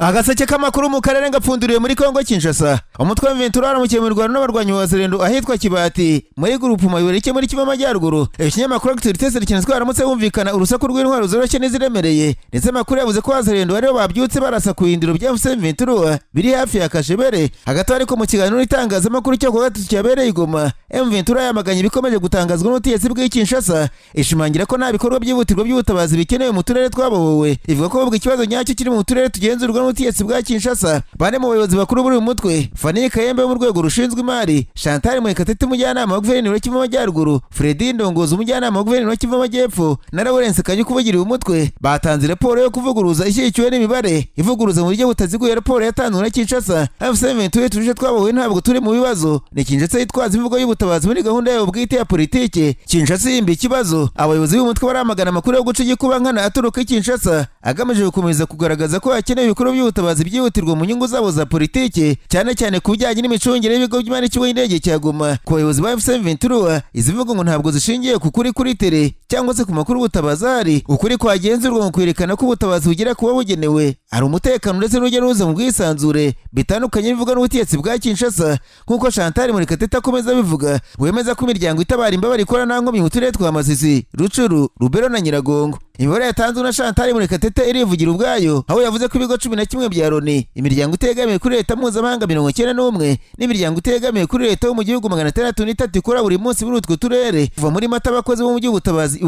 Agaseke k'amakuru mu karere ngapfunduriye muri Kongo Kinshasa. Umutwe wa M23 waramukiye mu Rwanda n'abarwanyi wa Zerendo ahitwa Kibati muri grupu Mayorike muri Kivu Amajyaruguru. Ikinyamakuru Activité kinazwa haramutse humvikana urusaku rw'intwaro zoroshye n'iziremereye, ndetse amakuru yavuze ko Zerendo aribo babyutse barasa ku indiro bya M23 biri hafi ya Kashebere. Hagati ariko mu kiganiro itangazamakuru cyo kuwa gatatu cyabereye i Goma, M23 yamaganye bikomeje gutangazwa n'ubutegetsi bw'i Kinshasa, ishimangira ko nta bikorwa byihutirwa by'ubutabazi bikenewe mu turere twabohowe. Ivuga ko ubwo ikibazo nyacyo kiri mu turere tugenzurwa n'ubutegetsi bwa Kinshasa. Bane mu bayobozi bakuru buri mutwe, Fani Kayembe mu rwego rushinzwe imari, Chantal Mwekatete umujyanama wa guverineri wa Kivu Amajyaruguru, Fredy Ndongozi umujyanama wa guverineri wa Kivu Amajyepfo, na Lawrence Kajyu kuvugirira umutwe, batanze raporo yo kuvuguruza ishyigikiwe n'imibare ivuguruza mu buryo butaziguye. Raporo yatanzwe na Kinshasa. M23 tuje twabohowe ntabwo turi mu bibazo, ni Kinshasa yitwaza imvugo y'ubutabazi muri gahunda yabo bwite ya politike. Kinshasa yimba ikibazo. Abayobozi b'umutwe baramagana amakuru yo guca igikuba nkana aturuka i Kinshasa agamije gukomeza kugaragaza ko hakenewe ibikorwa by'ubutabazi byihutirwa mu nyungu zabo za politike, cyane cyane ku bijyanye n'imicungire y'ibigo by'imari cy'uwo indege cya Goma. Ku bayobozi ba M23 izi mvugo ngo ntabwo zishingiye ku kuri kuri tere cyangwa se ku makuru ubutabazi ahari. Ukuri kwagenzurwa mu kwerekana ko ubutabazi bugira kuba bugenewe ari umutekano ndetse n'urujya n'uruza mu bwisanzure bitandukanye bivuga n'ubutegetsi bwa Kinshasa. Nk'uko Chantal Mwekatete akomeza bivuga, wemeza ko imiryango itabara imbabare ikora nta nkomyi mu turere twa Masisi, Rucuru, Rubero na Nyiragongo. Imibare yatanzwe na Chantal Mwekatete irivugira ubwayo, aho yavuze ko ibigo 11 bya Loni, imiryango itegamiye kuri leta mpuzamahanga 91 n'imiryango itegamiye kuri leta yo mu gihugu 603 ikora buri munsi muri utwo turere. Kuva muri Mata abakozi bo mu gihugu butabazi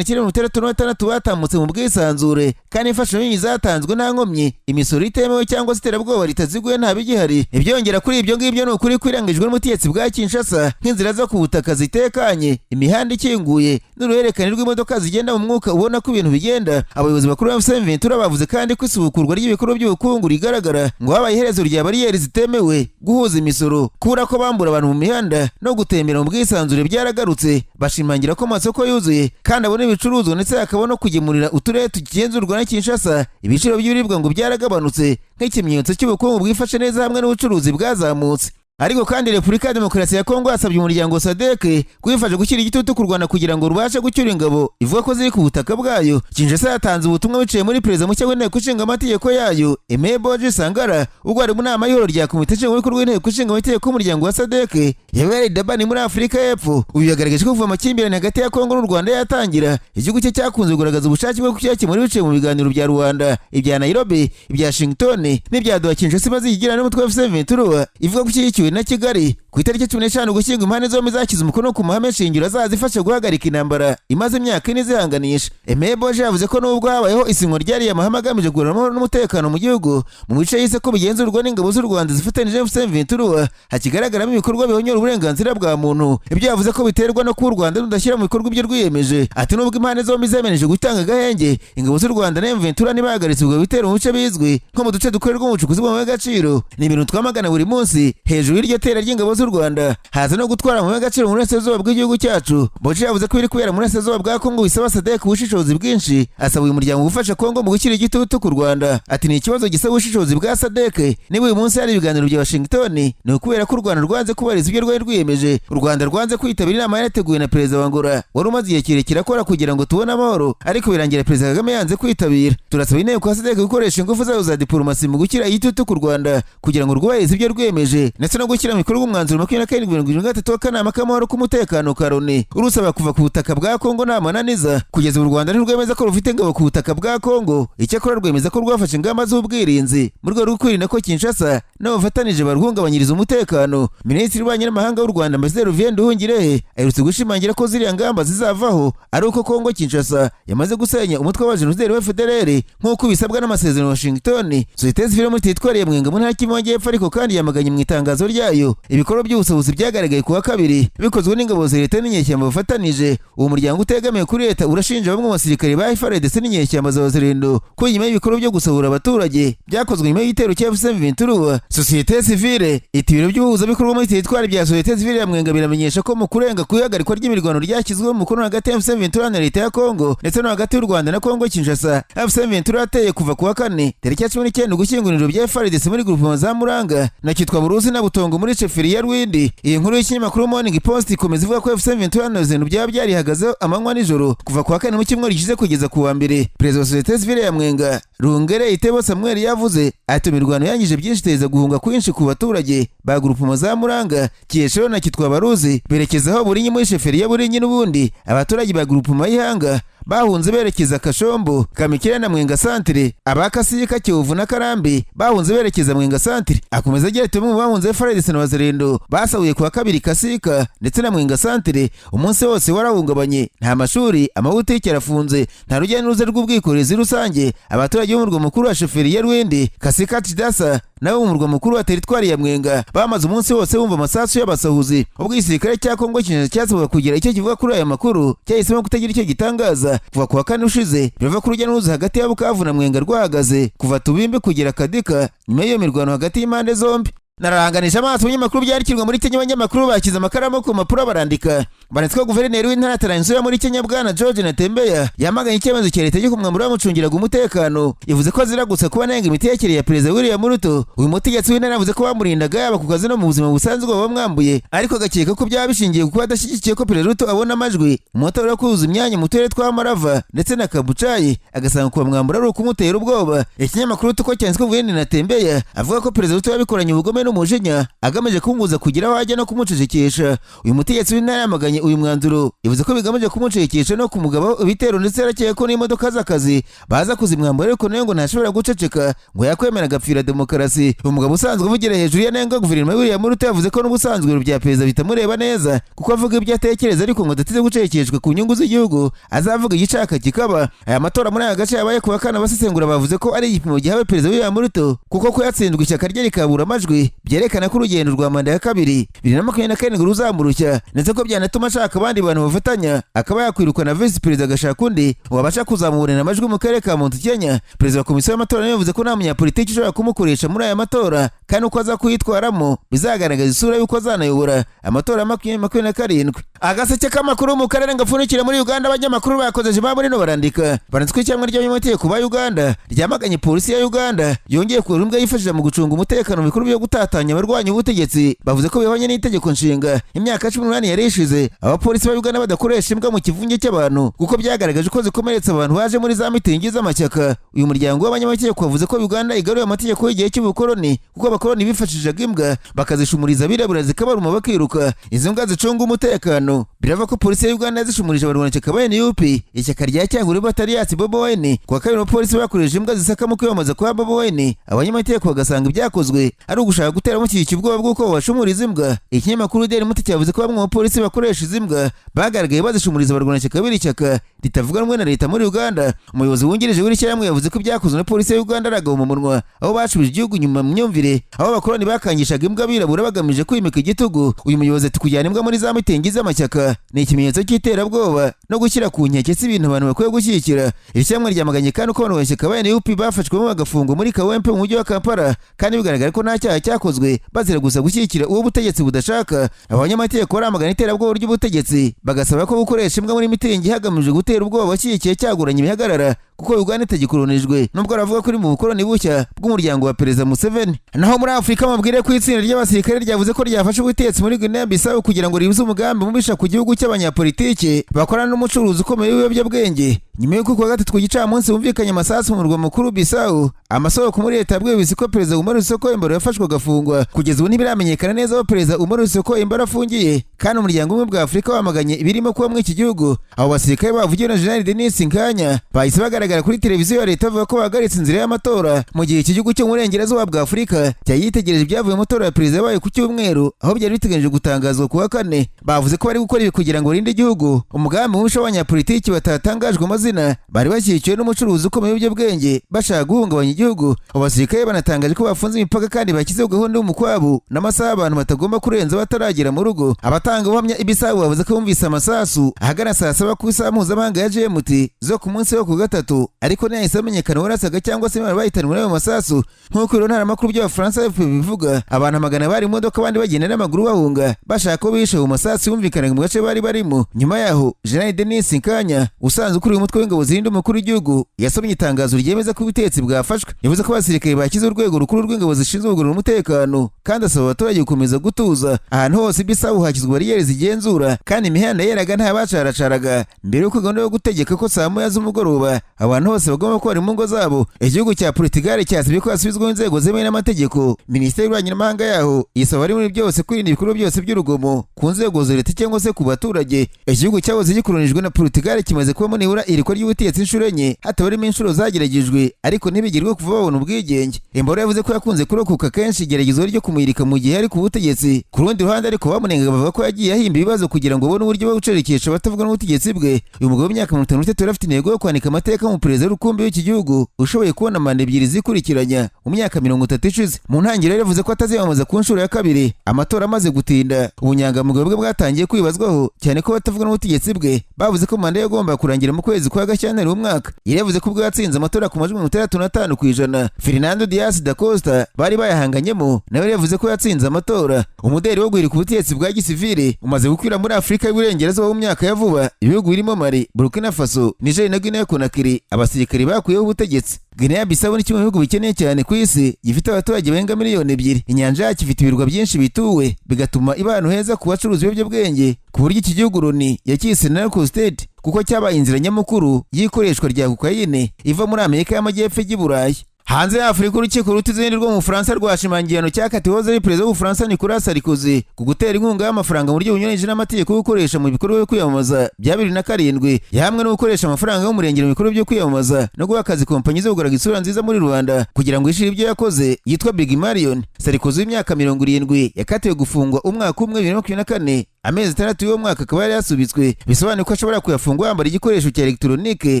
1936 batambutse mu bwisanzure, kandi imfashanyo nyinshi zatanzwe nta nkomyi, imisoro itemewe cyangwa se iterabwoba ritaziguye nta bigihari. Ibyongera kuri ibyo ngibyo ni ukuri kwirangijwe n'umutegetsi bwa Kinshasa, nk'inzira zo ku butaka zitekanye, imihanda ikinguye n'uruhererekane rw'imodoka zigenda mu mwuka ubona ko ibintu bigenda. Abayobozi bakuru ba M23 bavuze kandi ko isubukurwa ry'ibikorwa by'ubukungu rigaragara ngo habaye iherezo rya bariyeri zitemewe, guhuza imisoro, kubura ko bambura abantu mu mihanda no gutembera mu bwisanzure byaragarutse. Bashimangira ko amasoko yuzuye kandi abona ibicuruzwa, ndetse hakaba no kugemurira uturere tugenzurwa na Kinshasa ibiciro by'ibiribwa ngo byaragabanutse nk'ikimenyetso cy'ubukungu bwifashe neza hamwe n'ubucuruzi bwazamutse. Ariko kandi Repubulika ya Demokarasi ya Kongo yasabye umuryango SADC kwifasha gushyira igitutu ku Rwanda kugira ngo rubashe gucyura ingabo ivuga ko ziri ku butaka bwayo. Kinshasa yatanze ubutumwa biciye muri perezida mushya w'inteko ishinga amategeko yayo, Emeboje Sangara, ubwo ari mu nama y'ihoro rya komite nshingwabikorwa w'inteko ishinga amategeko y'umuryango wa SADC yabereye Dabani muri Afurika y'Epfo. Uyu yagaragaje ko kuva amakimbirane hagati ya Kongo n'u Rwanda yatangira, igihugu cye cyakunze kugaragaza ubushake bwo kuyakemura biciye mu biganiro bya Rwanda, ibya Nairobi, ibya Washington n'ibya Doha. Kinshasa imaze igirana n'umutwe wa M23 ivuga ko na Kigali ku itariki 15 Ugushyingo impande zombi zakize umukono ku mahame shingiro azazifasha guhagarika intambara imaze imyaka ine zihanganisha. Emeboje yavuze ko nubwo habayeho isinywa ryari amahame agamije kugarura amahoro n'umutekano mu gihugu mu bice yise ko bigenzurwa n'ingabo z'u Rwanda zifatanyije M23, hakigaragaramo ibikorwa bihonyora uburenganzira bwa muntu. Ibyo yavuze ko biterwa no kuba u Rwanda rudashyira mu bikorwa ibyo rwiyemeje. Ati nubwo impande zombi zemeneje gutanga agahenge, ingabo z'u Rwanda na M23 ntibahagaritse ubwo bitero mu bice bizwi nko mu duce dukorerwa ubucukuzi bw'agaciro. Ni ibintu twamagana buri munsi. Hejuru y'iryo tera ry'ingabo z'u Rwanda haza no gutwara mu agaciro mu burasirazuba bw'igihugu cyacu. Boje yavuze ko biri kubera mu burasirazuba bwa Kongo bisaba SADC ubushishozi bwinshi, asaba uyu muryango gufasha Kongo mu gushyira igitutu ku Rwanda. Ati ni ikibazo gisaba ubushishozi bwa SADC. Niba uyu munsi hari ibiganiro bya Washington, ni ukubera ko u Rwanda rwanze kubariza ibyo rwari rwiyemeje. U Rwanda rwanze kwitabira inama yateguwe na perezida wa Angola wari umaze igihe kirekire akora kugira ngo tubone amahoro, ariko birangira perezida Kagame yanze kwitabira. Turasaba inteko ya SADC gukoresha ingufu zayo za diplomasi mu gushyira igitutu ku Rwanda kugira ngo rwubahirize ibyo rwiyemeje, ndetse no gushyira mu bikorwa umwanzuro 2773 w'akanama k'amahoro k'umutekano ka Loni urusaba kuva ku butaka bwa Kongo nta mananiza. Kugeza u Rwanda ntirwemeza ko rufite ingabo ku butaka bwa Kongo, icyakora rwemeza ko rwafashe ingamba z'ubwirinzi mu rwego rwo kwirinda ko Kinshasa n'abafatanije baruhungabanyiriza umutekano. Minisitiri w'Ububanyi n'Amahanga w'u Rwanda Ambassadeur Nduhungirehe aherutse gushimangira ko ziriya ngamba zizavaho ari uko Kongo Kinshasa yamaze gusenya umutwe wa Jenoside wa FDLR nk'uko bisabwa n'amasezerano ya Washington. Sosiyete sivile muri Twitwariye Mwenga mu ntara y'Kivu Amajyepfo ariko kandi yamaganye mu itangazo ryayo ibikorwa by'ubusabuzi byagaragaye kuwa kabiri bikozwe n'ingabo za leta n'inyeshyamba bafatanije. Uwo muryango utegamiye kuri leta urashinja bamwe mu basirikare ba FARDC ndetse n'inyeshyamba za Zerendo ko nyuma y'ibikorwa byo gusahura abaturage byakozwe nyuma y'igitero cya M23. Sosiyete sivile iti ibiro by'ubuhuzabikorwa muri Twitwari bya Sosiyete sivile ya Mwenga biramenyesha ko mu kurenga ku ihagarikwa ry'imirwano ryashyizweho mu mukono hagati ya M23 na leta ya Kongo ndetse no hagati y'u Rwanda na Kongo Kinshasa, M23 yateye kuva kuwa 4 tariki ya 19 Ugushyingo bya FARDC muri grupu za Muranga na Kitwa Buruzi na Butongo muri Cheferi ya Rwindi. Iyi nkuru y'ikinyamakuru Morning Post ikomeza ivuga ko M23 byaba byarihagazeho amanywa n'ijoro kuva ku wa kane mu cyumweru gishize kugeza ku wa mbere. Perezida wa Societe Civile ya Mwenga Rungere Itebo Samuel yavuze ati imirwano yangije byinshi iteza guhunga kwinshi ku baturage ba grupuma za Muranga Kiyeshero na Kitwabaruzi berekezaho Burinyi muri sheferi ya Burinyi n'ubundi abaturage ba grupuma y'Ihanga bahunze berekeza Kashombo, Kamikira na Mwenga Centre, abakasika Kiyovu na Karambi bahunze berekeza Mwenga Centre. Akomeza agira ati mu bahunze FARDC na Wazalendo basahuye kuwa kabiri Kasika ndetse na Mwenga Centre umunsi wose warahungabanye, nta mashuri, amahoteli yarafunze, nta rujya n'uruza rw'ubwikorezi rusange. Abaturage b'umurwa mukuru wa sheferi ya Rwindi Kasika Tidasa nawe mu murwa mukuru wa teritwari ya Mwenga bamaze umunsi wose bumva amasasu y'abasahuzi. Ubwo igisirikare cya Kongo cyasabwa kugira icyo kivuga kuri aya makuru cyahisemo kutagira icyo gitangaza kuva ku wa kane ushize. Birava ku rujya n'uruza hagati ya Bukavu na Mwenga rwahagaze kuva Tubimbe kugera Kadika nyuma y'iyo mirwano hagati y'impande zombi. Nararanganisha amaso ibinyamakuru byarikirwa muri Kenya. Abanyamakuru bakiza amakaramu ku mapuro barandika banditswe guverineri w'intara Taransiyo muri Kenya Bwana George Natembeya yamaganye icyemezo cya leta cyo kumwambura bamucungiraga umutekano. Yavuze ko azira gusa kuba nenga imitekerereze ya Perezida William Ruto. Uyu mutegetsi w'intara yavuze ko bamurindaga yaba ku kazi no mu buzima busanzwe bamwambuye, ariko agakeka ko byaba bishingiye kuko adashyigikiye ko Perezida Ruto abona amajwi umutora wo kuzuza imyanya mu turere twa Marava ndetse na Kabucayi, agasanga kuba mwambura ari ukumutera ubwoba. Ikinyamakuru tuko cyanditswe guverineri Natembeya avuga ko Perezida Ruto yabikoranye ubugome n'umujinya agamije kumubuza kugira aho ajya no kumucecekesha. Uyu mutegetsi w'intara yamaganye uyu mwanzuro, yavuze ko bigamije kumucecekesha no kumugaba ibitero ndetse yarakeye ko n'imodoka z'akazi baza kuzimwambura, ariko nayo ngo ntashobora guceceka ngo yakwemera agapfira demokarasi. Umugabo usanzwe uvugira hejuru ya nenga guverinoma William Ruto yavuze ko n'ubusanzwe ibiro bya perezida bitamureba neza kuko avuga ibyo atekereza, ariko ngo adateze gucecekeshwa ku nyungu z'igihugu azavuga igicaka kikaba. Aya matora muri aya gace yabaye ku wa kane abasesengura bavuze ko ari igipimo gihawe Perezida William Ruto kuko ko yatsindwa ishyaka rye rikabura amajwi byerekana ko urugendo rwa manda ya kabiri 2027 ruzamurushya, ndetse ko byanatuma ashaka abandi bantu bafatanya akaba yakwirukana visi perezida agashaka undi wabasha kuzamuburana amajwi mu karere ka Mount Kenya. Perezida wa komisiyo y'amatora yavuze ko nta munyapolitiki ushobora kumukoresha muri aya matora kandi uko aza kuyitwaramo bizagaragaza isura y'uko azanayobora amatora ya 2027. Agaseke k'amakuru mu karere ngapfunikira muri Uganda. Abanyamakuru bakozeje baburi barandika banditswe icyamwe ry'abanyamategeko ba Uganda ryamaganye polisi ya Uganda yongeye kurumbwa yifashije mu gucunga umutekano mu bikorwa byo gutatanya abarwanya ubutegetsi. Bavuze ko bihwanye n'itegeko nshinga imyaka 18 yari ishize abapolisi ba Uganda badakoresha imbwa mu kivunge cy'abantu kuko byagaragaje ko zikomeretsa abantu baje muri za mitingi z'amashyaka. Uyu muryango w'abanyamategeko wavuze ko Uganda igaruye amategeko y'igihe cy'ubukoloni kuko abakoloni bifashishaga imbwa bakazishumuriza abirabura zikabaruma bakiruka. Izi mbwa zicunga umutekano. Birava ko polisi ya Uganda yazishumurije abarwanashyaka ba NUP ishyaka rya Cyanguri Bataliyati Bobo Wine. Kwa kabiri abapolisi bakoresheje imbwa zisaka mu kwiyamamaza kwa Bobo Wine. Abanyamategeko bagasanga ibyakozwe ari ugushaka gutera mu iki ubwoba bw'uko bashumuriza imbwa. Ikinyamakuru Daily Monitor cyavuze ko bamwe mu bapolisi bakoresha izi mbwa bagaragaye bazishumuriza abarwanashyaka b'iri shyaka ritavuga rumwe na leta muri Uganda. Umuyobozi wungirije w'iri shyirahamwe yavuze ko ibyakozwe na polisi ya Uganda aragaho mu munwa aho bashubije igihugu nyuma mu myumvire aho abakoloni bakangishaga imbwa birabura bagamije kwimika igitugu. Uyu muyobozi ati kujyana imbwa muri za mitingi z'amashyaka ni ikimenyetso cy'iterabwoba no gushyira ku nkeke z'ibintu abantu bakwiye gushyigikira. Iri shyirahamwe ryamaganye kandi uko abantu b'ishyaka ba NUP bafashwemo bagafungwa muri Kawempe mu mujyi wa Kampala kandi bigaragara ko nta cyaha cyakozwe bazira gusa gushyigikira uwo butegetsi budashaka. Abanyamategeko baramagana iterabwoba ry'ubutegetsi bagasaba ko gukoresha imbwa muri mitingi hagamijwe gutera ubwoba bashyigikiye cyaguranye ibihagarara kuko Uganda itagikolonijwe nubwo aravuga ko iri mu bukoloni bushya bw'umuryango wa Perezida Museveni. Naho muri Afurika mabwire ko itsinda ry'abasirikare ryavuze ko ryafashe ubutegetsi muri Guinea Bissau kugira ngo ribuze umugambi mubisha ku gihugu cy'abanyapolitiki bakorana n'umucuruzi ukomeye w'ibiyobyabwenge. Nyuma y'uko kuwa gatatu ku gicamunsi bumvikanye amasasu mu murwa mukuru Bissau, amasoko muri leta yabwiwe ko Perezida Umaru Sisoko Embalo yafashwe agafungwa. Kugeza ubu ntibiramenyekana neza aho Perezida Umaru Sisoko Embalo afungiye kandi umuryango umwe bwa Afurika wamaganye ibirimo kuba muri iki gihugu. Abo basirikare bavugiwe na General Denis Nkanya bahise bagaragara kuri televiziyo ya leta bavuga ko bahagaritse inzira y'amatora mu gihe iki gihugu cyo mu burengerazuba bwa Afurika cyayitegereje ibyavuye mu matora ya perezida yabaye ku cyumweru aho byari biteganyijwe gutangazwa ku wa kane. Bavuze ko bari gukora ibi kugira ngo barinde igihugu umugambi w'ubusha w'abanyapolitiki batatangajwe amazina bari bashyigikiwe n'umucuruzi ukomeye w'ibiyobyabwenge bashaka guhungabanya igihugu. Abo basirikare banatangaje ko bafunze imipaka kandi bashyizeho gahunda y'umukwabu n'amasaha abantu batagomba kurenza bataragera mu rugo. Abatanga ubuhamya i Bissau bavuze ko bumvise amasasu ahagana saa 7 ku isaha mpuzamahanga ya GMT zo ku munsi wo ku gatatu, ariko ntiyahise amenyekana warasaga cyangwa se bahitanwe n'ayo masasu. Nk'uko rero ntaramakuru by'Abafaransa bivuga, abantu magana bari imodoka abandi bagenda n'amaguru bahunga bashaka ko bishe mu masasu yumvikanaga mu gace bari barimo. Nyuma yaho General Denis Nkanya usanzwe ukuriye umutwe umutwe w'ingabo zirinda umukuru w'igihugu yasomye itangazo ryemeza ko ubutegetsi bwafashwe. Yavuze ko abasirikare bakize urwego rukuru rw'ingabo zishinzwe kugarura umutekano kandi asaba abaturage gukomeza gutuza ahantu hose bisaba hakizwa bariyeri zigenzura kandi imihanda yeraga nta bacaracaraga mbere y'uko gahunda yo gutegeka ko saa moya z'umugoroba abantu bose bagomba kuba bari mu ngo zabo. Igihugu cya Portugal cyasabye ko hasubizwaho inzego zemewe n'amategeko. Minisiteri y'ububanyi n'amahanga yaho isaba abari muri byose kwirinda ibikorwa byose by'urugomo ku nzego za leta cyangwa se ku baturage. Igihugu cyahoze gikolonijwe na Portugal kimaze kubamo nibura irikwa ry'ubutegetsi inshuro enye hatabarimo inshuro zageragejwe ariko ntibigirwe kuva babona ubwigenge. Embora yavuze ko yakunze kurokoka kenshi igeragezwa ryo kumuyirika mu gihe ari ku butegetsi. Ku rundi ruhande ariko bamunengaga bavuga ko yagiye ahimba ibibazo kugira ngo abone uburyo bwo gucerekesha abatavuga n'ubutegetsi bwe. Uyu mugabo w'imyaka 53 yari afite intego yo kwandika amateka mu perezida rukumbi w'iki gihugu ushoboye kubona manda ebyiri zikurikiranya mu myaka 30 ishize. Mu ntangiriro yavuze ko ataziyamamaza ku nshuro ya kabiri. Amatora amaze gutinda ubunyangamugayo bwe bwatangiye kwibazwaho cyane ko batavuga n'ubutegetsi bwe bavuze ko manda yagomba kurangira mu kwezi kwa Gashyantare umwaka. Yari yavuze ko ubwo yatsinze amatora ku majwi 65%. Fernando Dias da Costa bari bayahanganyemo nawe yavuze ko yatsinze amatora. Umuderi wo guhirika ubutegetsi bwa gisivile umaze gukwira muri Afurika y'Uburengerazuba mu myaka ya vuba. Ibihugu birimo Mali, Burkina Faso, Niger na Guinea Conakry abasirikari bakuyeho ubutegetsi. Guinea Bissau ni kimwe mu bihugu bikeneye cyane ku isi gifite abaturage barenga miliyoni 2. Inyanja yacyo ifite ibirwa byinshi bituwe bigatuma iba ahantu heza ku bacuruzi b'ibiyobyabwenge ku buryo iki gihugu Loni yakise narco state kuko cyabaye inzira nyamukuru y'ikoreshwa rya kokayine iva muri Amerika y'Amajyepfo ijya i Burayi. Hanze ya Afurika urukiko rutizindi rwo mu Bufaransa rwashimangirano cyakatiwe ari perezida w'Ubufaransa Nicolas Sarkozy ku gutera inkunga y'amafaranga mu buryo bunyuranyije n'amategeko yo gukoresha mu bikorwa byo kwiyamamaza bya 2007 yahamwe no gukoresha amafaranga y'umurengero mu bikorwa byo kwiyamamaza no guha akazi kompanyi zo kugaragaza isura nziza muri Rwanda kugira ngo ishire ibyo yakoze yitwa Big Marion. Sarkozy w'imyaka 70 yakatiwe gufungwa umwaka umwe 2024 amezi 6 y'uwo mwaka akaba yari yasubitswe. Bisobanuye ko ashobora kuyafungwa yambara igikoresho cya elektronike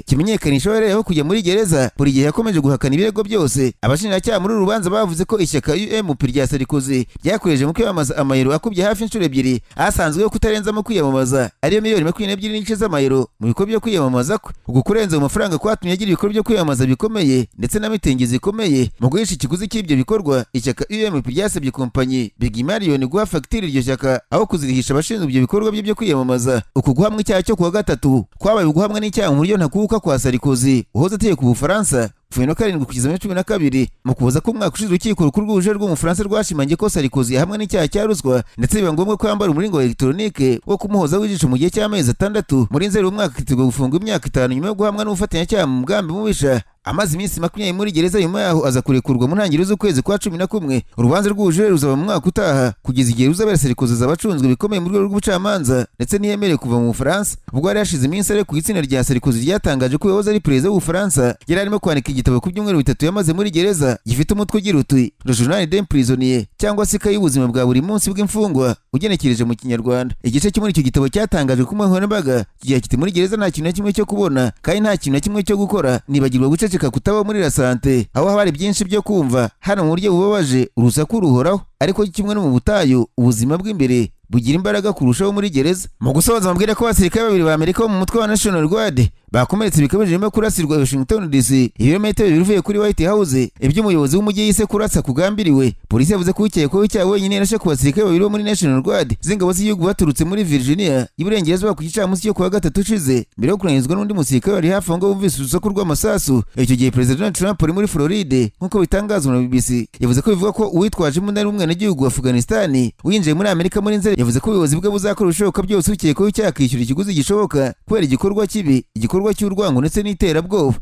kimenyekanisha aho kujya muri gereza. Buri gihe yakomeje guhakana ibirego byose. Abashinjacyaha muri urubanza bavuze ko ishyaka UMP rya Sarkozy ryakoreje mu kwiyamamaza amayero akubye hafi inshuro 2 asanzwe kutarenza mu kwiyamamaza ariyo miliyoni 22 n'igice z'amayero mu bikorwa byo kwiyamamaza kwe. Ugu kurenza mu mafaranga kwatumye agira ibikorwa byo kwiyamamaza bikomeye ndetse n'amitingi zikomeye. Mu guhisha ikiguzi cy'ibyo bikorwa ishyaka UMP ryasabye kompanyi Big Marion guha fagitire iryo shyaka aho kuzirihisha abashinzwe ibyo bikorwa byo kwiyamamaza. Uku guhamwa icyaha cyo kuwa gatatu kwabaye guhamwa n'icyaha mu buryo ntakuka kwa Sarkozy uhoze ateye ku Bufaransa kuva 7 kugeza 12 mu kuboza ko umwaka ushize urukiko rukuru rw'ubujurire rwo mu Bufaransa rwashimangiye ko Sarkozy yahamwe n'icyaha cya ruswa ndetse biba ngombwa ko yambara umuringo wa elektronike wo kumuhoza w'ijisho mu gihe cy'amezi 6. Muri Nzeri umwaka kitegwa gufungwa imyaka 5 nyuma yo guhamwa n'ubufatanyacyaha mu mugambi mubisha. Amazi iminsi 20 muri gereza nyuma yaho aza kurekurwa mu ntangiriro z'ukwezi kwa 11. Urubanza rw'ubujurire ruzaba mu mwaka utaha kugeza igihe ruzabera Sarkozy z'abacunzwe bikomeye mu rwego rw'ubucamanza ndetse niyemereye kuva mu Bufaransa. Ubwo yari yashize iminsi ari ku itsinda rya Sarkozy ryatangaje ko yahoze ari perezida w'Ubufaransa yari arimo kwandika igitabo ku byumweru 3 yamaze muri gereza gifite umutwe ugira uti Le Journal d'un prisonnier cyangwa se ikayi y'ubuzima bwa buri munsi bw'imfungwa ugenekereje mu Kinyarwanda. Igice cyo muri icyo gitabo cyatangajwe ku nkoranyambaga kigira kiti muri gereza nta kintu na kimwe cyo kubona kandi nta kintu na kimwe cyo gukora nibagirwa guceceka kutaba muri la sante aho habari byinshi byo kumva hano mu buryo bubabaje urusaku ruhoraho ariko kimwe no mu butayu ubuzima bw'imbere bugira imbaraga kurushaho muri gereza. Mu gusoza mabwire ko abasirikare 2 ba Amerika mu mutwe wa National Guard bakomeretse bikabije mu kurasirwa Washington DC ibirometero bivuye kuri White House. Ibyo umuyobozi w'umujyi yise kurasa kugambiriwe. Polisi yavuze ko ukekwaho icyaha wenyine yarashe ku basirikare 2 muri National Guard z'ingabo z'igihugu baturutse muri Virginia y'Iburengerazuba ku gicamunsi cyo kuwa gatatu ushize mbere yo kurangizwa n'undi musirikare wari hafi ngo bumvise urusaku rw'amasasu. Icyo gihe President Donald Trump ari muri Floride nk'uko bitangazwa na BBC yavuze ko bivuga ko uwitwaje imbunda ari umwe n'igihugu wa Afghanistan winjiye muri Amerika muri Nzeri. Yavuze ko ubuyobozi bwe buzakora ibishoboka byose ukekwaho icyaha kwishyura ikiguzi gishoboka kubera igikorwa kibi, igikorwa cy'urwango ndetse n'iterabwoba.